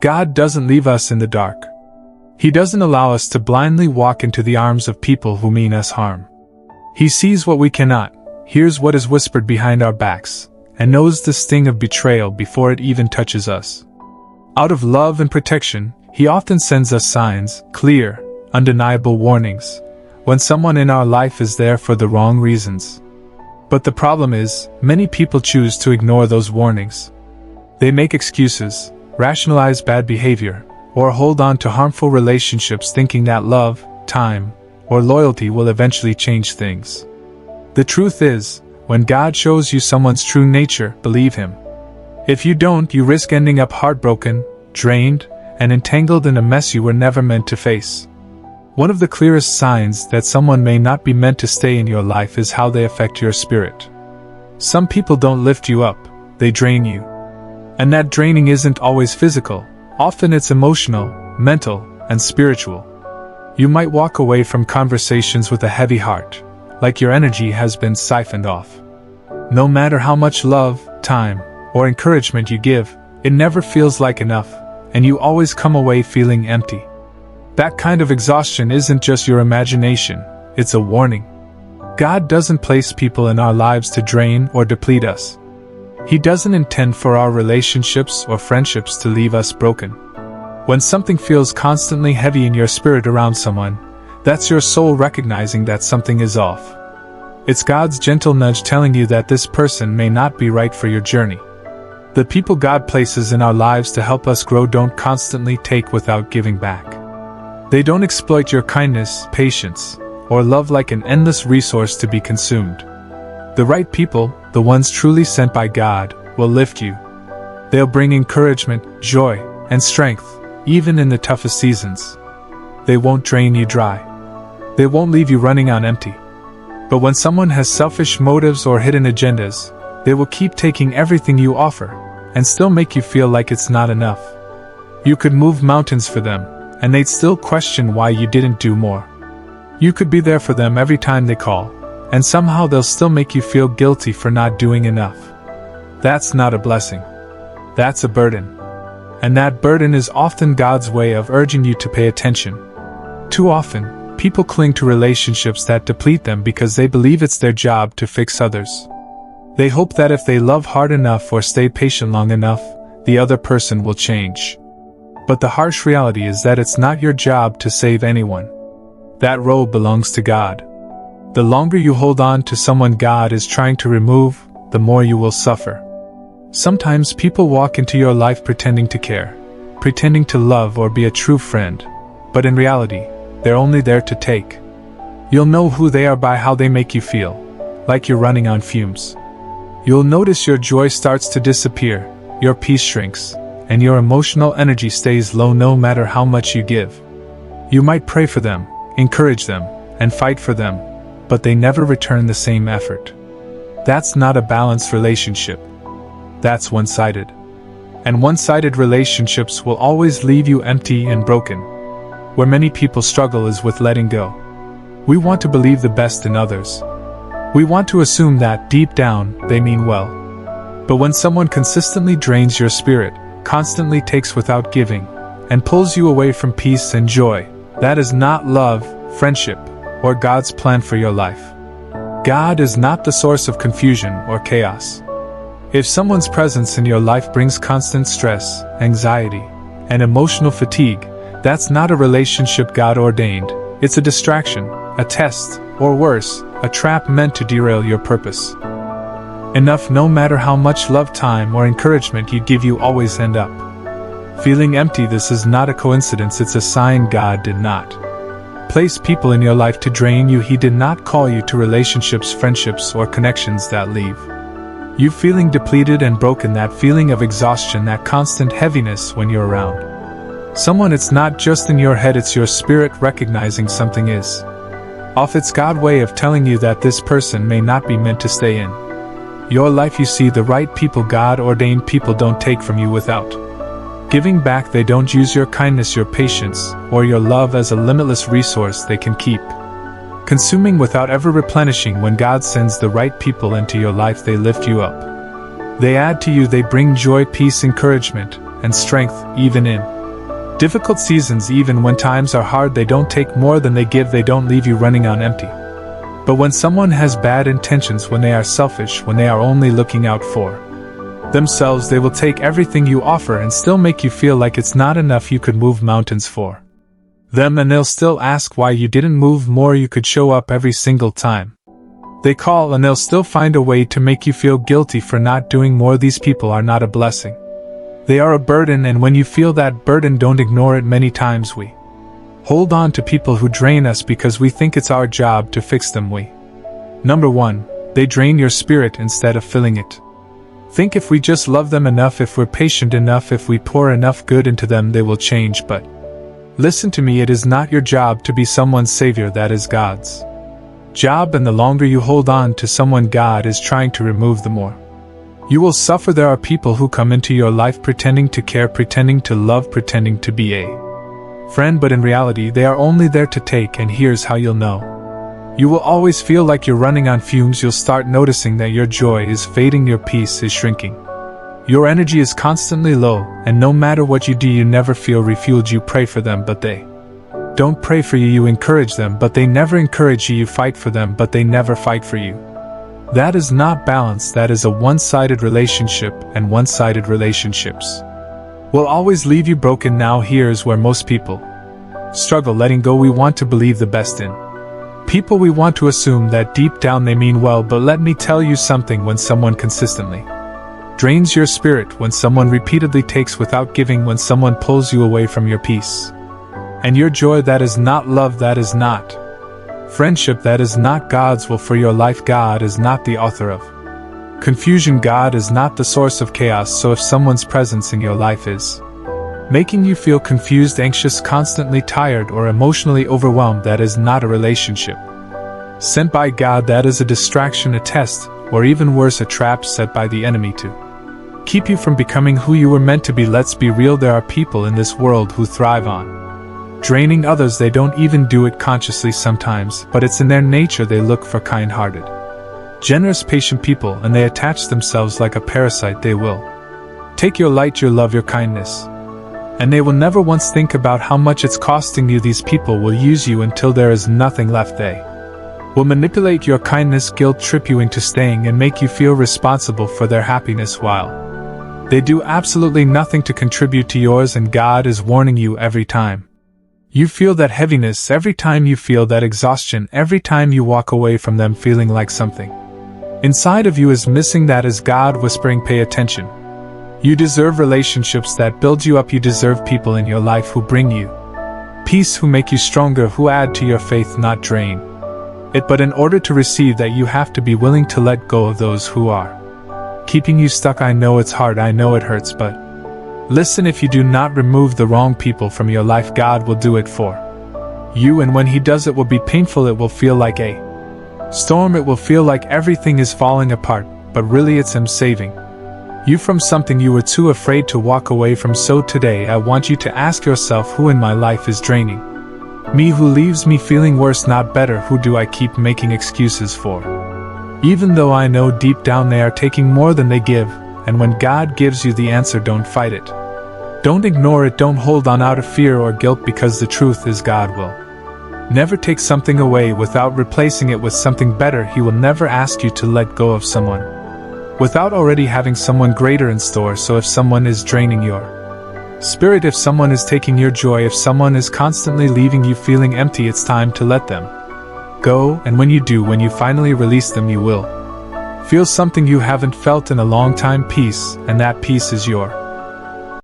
God doesn't leave us in the dark. He doesn't allow us to blindly walk into the arms of people who mean us harm. He sees what we cannot, hears what is whispered behind our backs, and knows the sting of betrayal before it even touches us. Out of love and protection, He often sends us signs, clear, undeniable warnings, when someone in our life is there for the wrong reasons. But the problem is, many people choose to ignore those warnings. They make excuses, rationalize bad behavior, or hold on to harmful relationships thinking that love, time, or loyalty will eventually change things. The truth is, when God shows you someone's true nature, believe Him. If you don't, you risk ending up heartbroken, drained, and entangled in a mess you were never meant to face. One of the clearest signs that someone may not be meant to stay in your life is how they affect your spirit. Some people don't lift you up, they drain you. And that draining isn't always physical, often it's emotional, mental, and spiritual. You might walk away from conversations with a heavy heart, like your energy has been siphoned off. No matter how much love, time, or encouragement you give, it never feels like enough, and you always come away feeling empty. That kind of exhaustion isn't just your imagination, it's a warning. God doesn't place people in our lives to drain or deplete us. He doesn't intend for our relationships or friendships to leave us broken. When something feels constantly heavy in your spirit around someone, that's your soul recognizing that something is off. It's God's gentle nudge telling you that this person may not be right for your journey. The people God places in our lives to help us grow don't constantly take without giving back. They don't exploit your kindness, patience, or love like an endless resource to be consumed. The right people, the ones truly sent by God, will lift you. They'll bring encouragement, joy, and strength, even in the toughest seasons. They won't drain you dry. They won't leave you running on empty. But when someone has selfish motives or hidden agendas, they will keep taking everything you offer, and still make you feel like it's not enough. You could move mountains for them, and they'd still question why you didn't do more. You could be there for them every time they call, and somehow they'll still make you feel guilty for not doing enough. That's not a blessing. That's a burden. And that burden is often God's way of urging you to pay attention. Too often, people cling to relationships that deplete them because they believe it's their job to fix others. They hope that if they love hard enough or stay patient long enough, the other person will change. But the harsh reality is that it's not your job to save anyone. That role belongs to God. The longer you hold on to someone God is trying to remove, the more you will suffer. Sometimes people walk into your life pretending to care, pretending to love or be a true friend, but in reality, they're only there to take. You'll know who they are by how they make you feel, like you're running on fumes. You'll notice your joy starts to disappear, your peace shrinks, and your emotional energy stays low no matter how much you give. You might pray for them, encourage them, and fight for them, but they never return the same effort. That's not a balanced relationship. That's one-sided. And one-sided relationships will always leave you empty and broken. Where many people struggle is with letting go. We want to believe the best in others. We want to assume that, deep down, they mean well. But when someone consistently drains your spirit, constantly takes without giving, and pulls you away from peace and joy, that is not love, friendship, or God's plan for your life. God is not the source of confusion or chaos. If someone's presence in your life brings constant stress, anxiety, and emotional fatigue, that's not a relationship God ordained. It's a distraction, a test, or worse, a trap meant to derail your purpose. Enough, no matter how much love, time, or encouragement you give, you always end up feeling empty. This is not a coincidence, it's a sign God did not place people in your life to drain you. He did not call you to relationships, friendships, or connections that leave you feeling depleted and broken, that feeling of exhaustion, that constant heaviness when you're around someone. It's not just in your head, it's your spirit recognizing something is off. It's God's way of telling you that this person may not be meant to stay in your life. You see, the right people, God-ordained people, don't take from you without giving back. They don't use your kindness, your patience, or your love as a limitless resource they can keep consuming without ever replenishing. When God sends the right people into your life, they lift you up. They add to you, they bring joy, peace, encouragement, and strength, even in difficult seasons. Even when times are hard, they don't take more than they give. They don't leave you running on empty. But when someone has bad intentions, when they are selfish, when they are only looking out for themselves, they will take everything you offer and still make you feel like it's not enough. You could move mountains for them, and they'll still ask why you didn't move more. You could show up every single time they call, and they'll still find a way to make you feel guilty for not doing more. These people are not a blessing. They are a burden, and when you feel that burden, don't ignore it. Many times we hold on to people who drain us because we think it's our job to fix them. Number 1, they drain your spirit instead of filling it. Think if we just love them enough, if we're patient enough, if we pour enough good into them, they will change. But listen to me, it is not your job to be someone's savior. That is God's job, and the longer you hold on to someone God is trying to remove, the more you will suffer. There are people who come into your life pretending to care, pretending to love, pretending to be a friend, but in reality they are only there to take. And here's how you'll know. You will always feel like you're running on fumes. You'll start noticing that your joy is fading, your peace is shrinking, your energy is constantly low, and no matter what you do, you never feel refueled. You pray for them, but they don't pray for you. You encourage them, but they never encourage you. You fight for them, but they never fight for you. That is not balance. That is a one-sided relationship, and one-sided relationships will always leave you broken. Now here's where most people struggle: letting go. We want to believe the best in people. We want to assume that deep down they mean well, but let me tell you something: when someone consistently drains your spirit, when someone repeatedly takes without giving, when someone pulls you away from your peace and your joy, that is not love, that is not friendship, that is not God's will for your life. God is not the author of confusion. God is not the source of chaos. So if someone's presence in your life is making you feel confused, anxious, constantly tired, or emotionally overwhelmed, that is not a relationship sent by God. That is a distraction, a test, or even worse, a trap set by the enemy to keep you from becoming who you were meant to be. Let's be real, there are people in this world who thrive on draining others. They don't even do it consciously sometimes, but it's in their nature. They look for kind-hearted, generous, patient people, and they attach themselves like a parasite. They will take your light, your love, your kindness, and they will never once think about how much it's costing you. These people will use you until there is nothing left. They will manipulate your kindness, guilt trip you into staying, and make you feel responsible for their happiness while they do absolutely nothing to contribute to yours. And God is warning you every time you feel that heaviness, every time you feel that exhaustion, every time you walk away from them feeling like something inside of you is missing, that is God whispering, pay attention. You deserve relationships that build you up. You deserve people in your life who bring you peace, who make you stronger, who add to your faith, not drain it. But in order to receive that, you have to be willing to let go of those who are keeping you stuck. I know it's hard, I know it hurts, but listen, if you do not remove the wrong people from your life, God will do it for you. And when He does, it will be painful. It will feel like a storm. It will feel like everything is falling apart, but really it's Him saving you from something you were too afraid to walk away from. So today I want you to ask yourself, who in my life is draining me, who leaves me feeling worse, not better? Who do I keep making excuses for, even though I know deep down they are taking more than they give? And when God gives you the answer, don't fight it. Don't ignore it. Don't hold on out of fear or guilt, because the truth is God will never take something away without replacing it with something better. He will never ask you to let go of someone without already having someone greater in store. So if someone is draining your spirit, if someone is taking your joy, if someone is constantly leaving you feeling empty, it's time to let them go. And when you do, when you finally release them, you will feel something you haven't felt in a long time, peace, and that peace is your